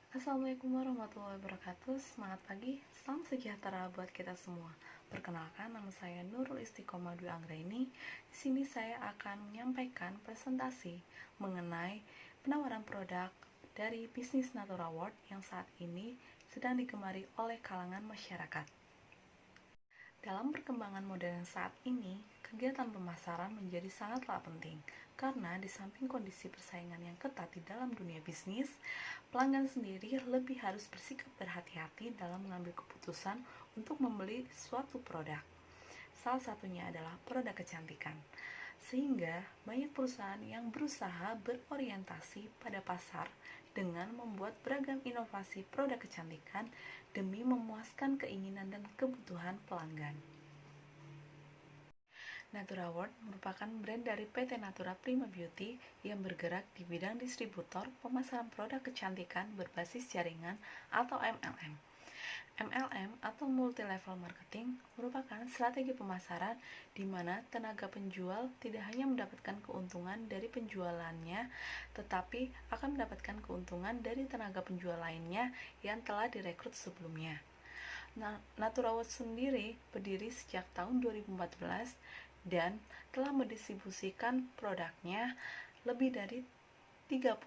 Assalamualaikum warahmatullahi wabarakatuh. Semangat pagi, salam sejahtera buat kita semua. Perkenalkan, nama saya Nurul Istiqomah Dwi Anggraini. Di sini saya akan menyampaikan presentasi mengenai penawaran produk dari bisnis Natura World yang saat ini sedang digemari oleh kalangan masyarakat. Dalam perkembangan modern saat ini, kegiatan pemasaran menjadi sangatlah penting karena di samping kondisi persaingan yang ketat di dalam dunia bisnis, pelanggan sendiri lebih harus bersikap berhati-hati dalam mengambil keputusan untuk membeli suatu produk. Salah satunya adalah produk kecantikan. Sehingga banyak perusahaan yang berusaha berorientasi pada pasar dengan membuat beragam inovasi produk kecantikan demi memuaskan keinginan dan kebutuhan pelanggan. Natura World merupakan brand dari PT Natura Prima Beauty yang bergerak di bidang distributor pemasaran produk kecantikan berbasis jaringan atau MLM. MLM atau Multi Level Marketing merupakan strategi pemasaran di mana tenaga penjual tidak hanya mendapatkan keuntungan dari penjualannya, tetapi akan mendapatkan keuntungan dari tenaga penjual lainnya yang telah direkrut sebelumnya. Natura World sendiri berdiri sejak tahun 2014 dan telah mendistribusikan produknya lebih dari 30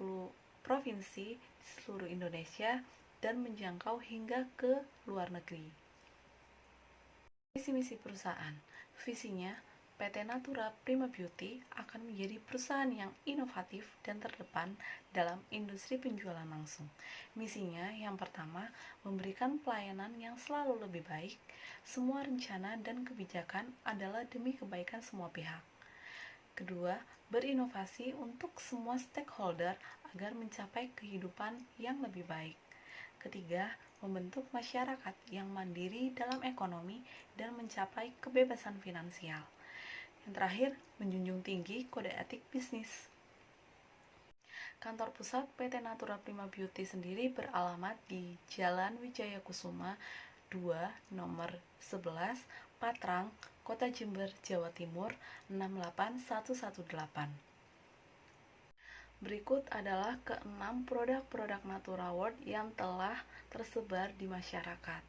provinsi di seluruh Indonesia dan menjangkau hingga ke luar negeri. Visi-misi perusahaan. Visinya, PT Natura Prima Beauty akan menjadi perusahaan yang inovatif dan terdepan dalam industri penjualan langsung. Misinya yang pertama, memberikan pelayanan yang selalu lebih baik. Semua rencana dan kebijakan adalah demi kebaikan semua pihak. Kedua, berinovasi untuk semua stakeholder agar mencapai kehidupan yang lebih baik. Ketiga, membentuk masyarakat yang mandiri dalam ekonomi dan mencapai kebebasan finansial. Yang terakhir, menjunjung tinggi kode etik bisnis. Kantor pusat PT Natura Prima Beauty sendiri beralamat di Jalan Wijaya Kusuma 2, nomor 11, Patrang, Kota Jember, Jawa Timur 68118. Berikut adalah ke-6 produk-produk Natura World yang telah tersebar di masyarakat.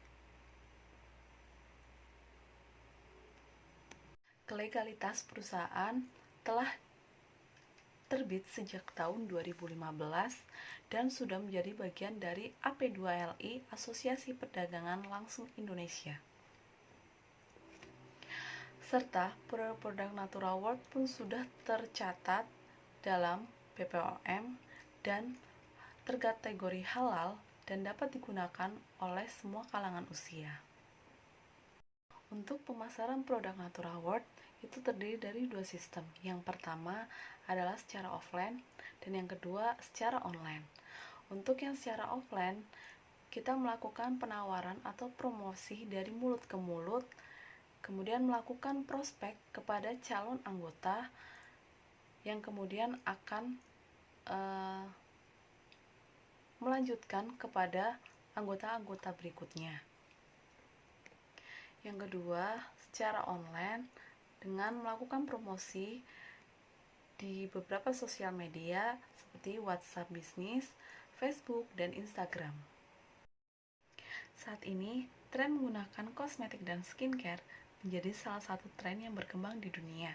Legalitas perusahaan telah terbit sejak tahun 2015 dan sudah menjadi bagian dari AP2LI Asosiasi Perdagangan Langsung Indonesia. Serta produk-produk Natura World pun sudah tercatat dalam BPOM dan terkategori halal dan dapat digunakan oleh semua kalangan usia. Untuk pemasaran produk Natura World itu terdiri dari dua sistem. Yang pertama adalah secara offline dan yang kedua secara online. Untuk yang secara offline, kita melakukan penawaran atau promosi dari mulut ke mulut, kemudian melakukan prospek kepada calon anggota yang kemudian akan melanjutkan kepada anggota-anggota berikutnya. Yang kedua, secara online dengan melakukan promosi di beberapa sosial media seperti WhatsApp bisnis, Facebook, dan Instagram. Saat ini, tren menggunakan kosmetik dan skincare menjadi salah satu tren yang berkembang di dunia.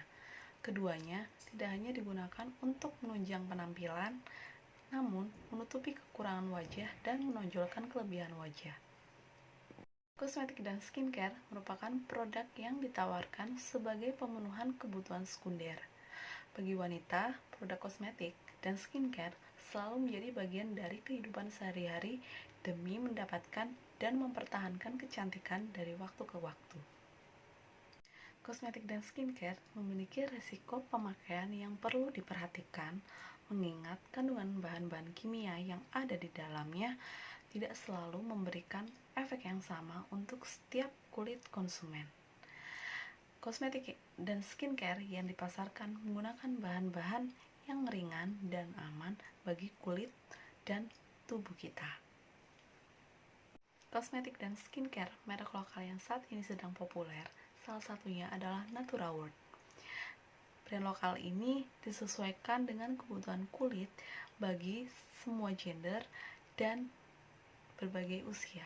Keduanya tidak hanya digunakan untuk menunjang penampilan, namun menutupi kekurangan wajah dan menonjolkan kelebihan wajah. Kosmetik dan skincare merupakan produk yang ditawarkan sebagai pemenuhan kebutuhan sekunder. Bagi wanita, produk kosmetik dan skincare selalu menjadi bagian dari kehidupan sehari-hari demi mendapatkan dan mempertahankan kecantikan dari waktu ke waktu. Kosmetik dan skincare memiliki risiko pemakaian yang perlu diperhatikan, mengingat kandungan bahan-bahan kimia yang ada di dalamnya tidak selalu memberikan efek yang sama untuk setiap kulit konsumen. Kosmetik dan skincare yang dipasarkan menggunakan bahan-bahan yang ringan dan aman bagi kulit dan tubuh kita. Kosmetik dan skincare merek lokal yang saat ini sedang populer, salah satunya adalah Natura World. Brand lokal ini disesuaikan dengan kebutuhan kulit bagi semua gender dan berbagai usia.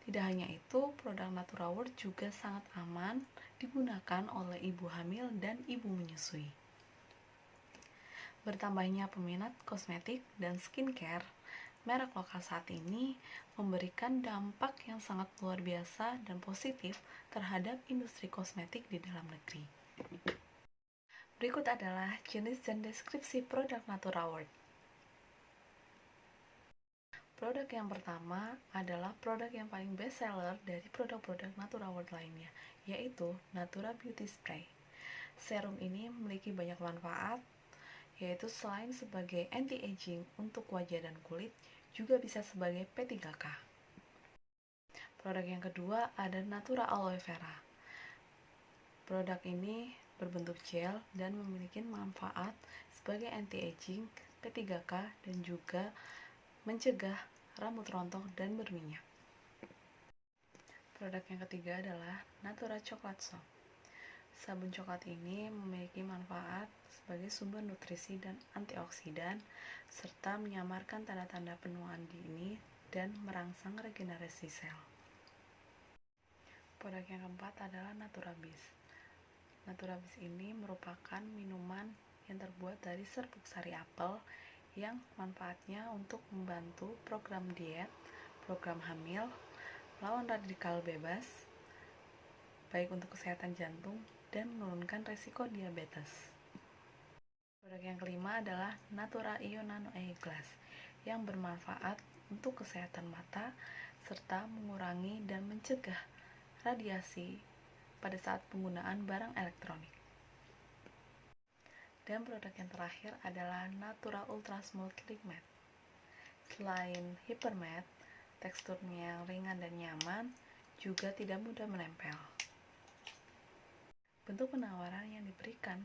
Tidak hanya itu, produk Natura World juga sangat aman digunakan oleh ibu hamil dan ibu menyusui. Bertambahnya peminat kosmetik dan skincare, merek lokal saat ini memberikan dampak yang sangat luar biasa dan positif terhadap industri kosmetik di dalam negeri. Berikut adalah jenis dan deskripsi produk Natura World. Produk yang pertama adalah produk yang paling best seller dari produk-produk Natura World lainnya, yaitu Natura Beauty Spray. Serum ini memiliki banyak manfaat, yaitu selain sebagai anti-aging untuk wajah dan kulit, juga bisa sebagai P3K. Produk yang kedua ada Natura Aloe Vera. Produk ini berbentuk gel dan memiliki manfaat sebagai anti-aging, P3K, dan juga mencegah rambut rontok dan berminyak. Produk yang ketiga adalah Natura Chocolate Soap. Sabun coklat ini memiliki manfaat sebagai sumber nutrisi dan antioksidan, serta menyamarkan tanda-tanda penuaan dini dan merangsang regenerasi sel. Produk yang keempat adalah Natura Bees. Natura Bees ini merupakan minuman yang terbuat dari serbuk sari apel yang manfaatnya untuk membantu program diet, program hamil, lawan radikal bebas, baik untuk kesehatan jantung, dan menurunkan resiko diabetes. Produk yang kelima adalah Natura Io Nano Eyeglass yang bermanfaat untuk kesehatan mata, serta mengurangi dan mencegah radiasi pada saat penggunaan barang elektronik. Dan produk yang terakhir adalah Natura Ultra Smooth Lip Matte. Selain hyper matte, teksturnya yang ringan dan nyaman, juga tidak mudah menempel. Bentuk penawaran yang diberikan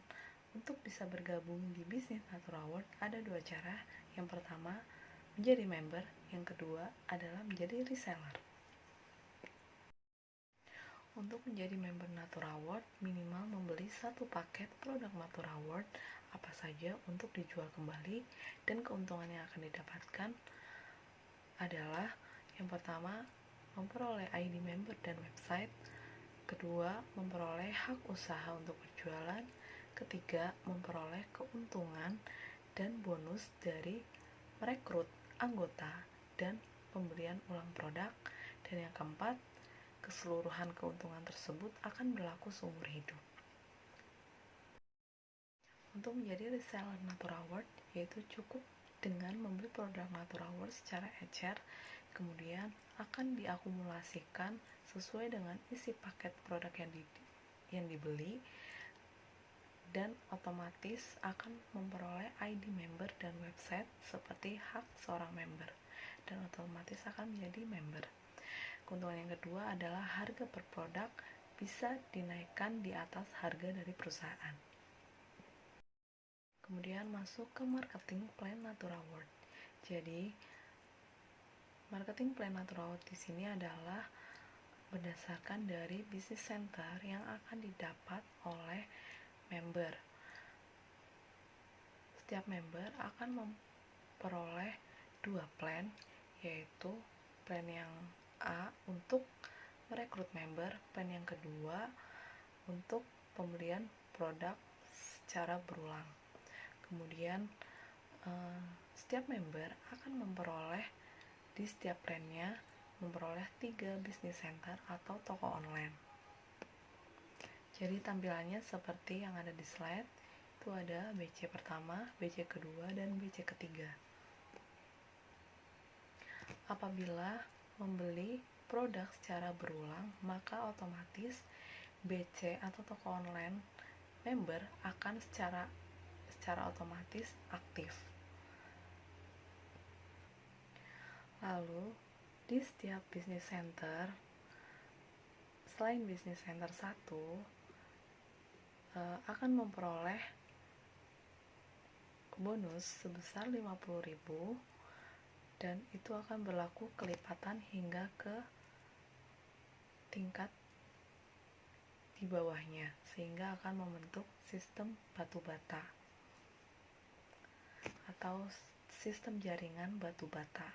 untuk bisa bergabung di bisnis Natura World ada dua cara. Yang pertama, menjadi member. Yang kedua adalah menjadi reseller. Untuk menjadi member Natura World, minimal membeli satu paket produk Natura World apa saja untuk dijual kembali, dan keuntungan yang akan didapatkan adalah yang pertama, memperoleh ID member dan website, kedua, memperoleh hak usaha untuk berjualan, ketiga, memperoleh keuntungan dan bonus dari merekrut anggota dan pembelian ulang produk, dan yang keempat, keseluruhan keuntungan tersebut akan berlaku seumur hidup. Untuk menjadi reseller Natura World, yaitu cukup dengan membeli produk Natura World secara ecer, kemudian akan diakumulasikan sesuai dengan isi paket produk yang dibeli, dan otomatis akan memperoleh ID member dan website seperti hak seorang member, dan otomatis akan menjadi member. Keuntungan yang kedua adalah harga per produk bisa dinaikkan di atas harga dari perusahaan. Kemudian masuk ke marketing plan Natura World. Jadi, marketing plan Natura World di sini adalah berdasarkan dari business center yang akan didapat oleh member. Setiap member akan memperoleh dua plan, yaitu plan yang A untuk merekrut member, plan yang kedua untuk pembelian produk secara berulang. Kemudian setiap member akan memperoleh di setiap plannya memperoleh 3 business center atau toko online. Jadi tampilannya seperti yang ada di slide, itu ada BC pertama, BC kedua, dan BC ketiga. Apabila membeli produk secara berulang, maka otomatis BC atau toko online member akan secara otomatis aktif. Lalu di setiap business center, selain business center 1 akan memperoleh bonus sebesar 50.000, dan itu akan berlaku kelipatan hingga ke tingkat di bawahnya, sehingga akan membentuk sistem batu bata atau sistem jaringan batu bata.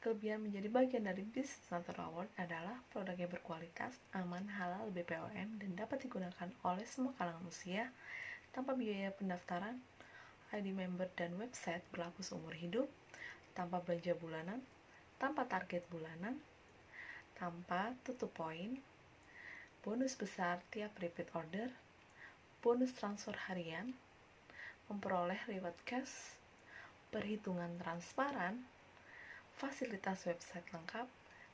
Kelebihan menjadi bagian dari Business Natural Award adalah produknya berkualitas, aman, halal, BPOM, dan dapat digunakan oleh semua kalangan usia tanpa biaya pendaftaran, ID member dan website berlaku seumur hidup, tanpa belanja bulanan, tanpa target bulanan, tanpa tutup poin, bonus besar tiap repeat order, bonus transfer harian, memperoleh reward cash, perhitungan transparan, fasilitas website lengkap,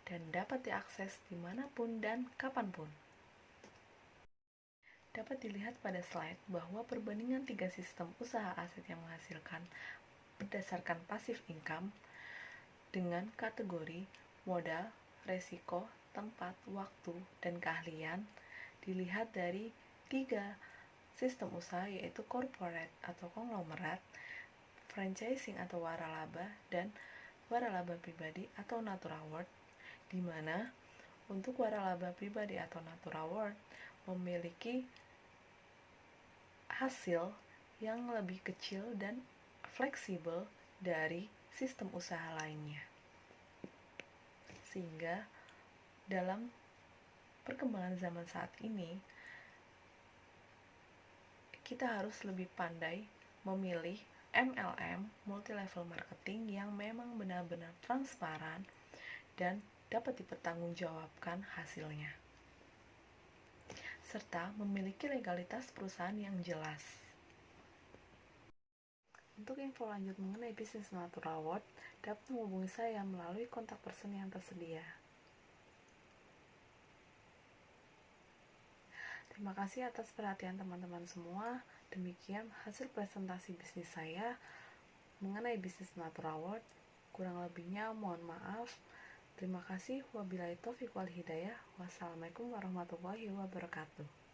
dan dapat diakses dimanapun dan kapanpun. Dapat dilihat pada slide bahwa perbandingan 3 sistem usaha aset yang menghasilkan berdasarkan passive income dengan kategori modal, resiko, tempat, waktu, dan keahlian dilihat dari 3 sistem usaha yaitu corporate atau konglomerat, franchising atau waralaba, dan waralaba pribadi atau natural world, di mana untuk waralaba pribadi atau natural world memiliki hasil yang lebih kecil dan fleksibel dari sistem usaha lainnya. Sehingga dalam perkembangan zaman saat ini, kita harus lebih pandai memilih MLM, multi-level marketing, yang memang benar-benar transparan dan dapat dipertanggungjawabkan hasilnya, serta memiliki legalitas perusahaan yang jelas. Untuk info lanjut mengenai Business Natural Award, dapat menghubungi saya melalui kontak person yang tersedia. Terima kasih atas perhatian teman-teman semua. Demikian hasil presentasi bisnis saya mengenai Business Natural Award. Kurang lebihnya mohon maaf. Terima kasih. Wabillahi taufiq wal hidayah. Wassalamualaikum warahmatullahi wabarakatuh.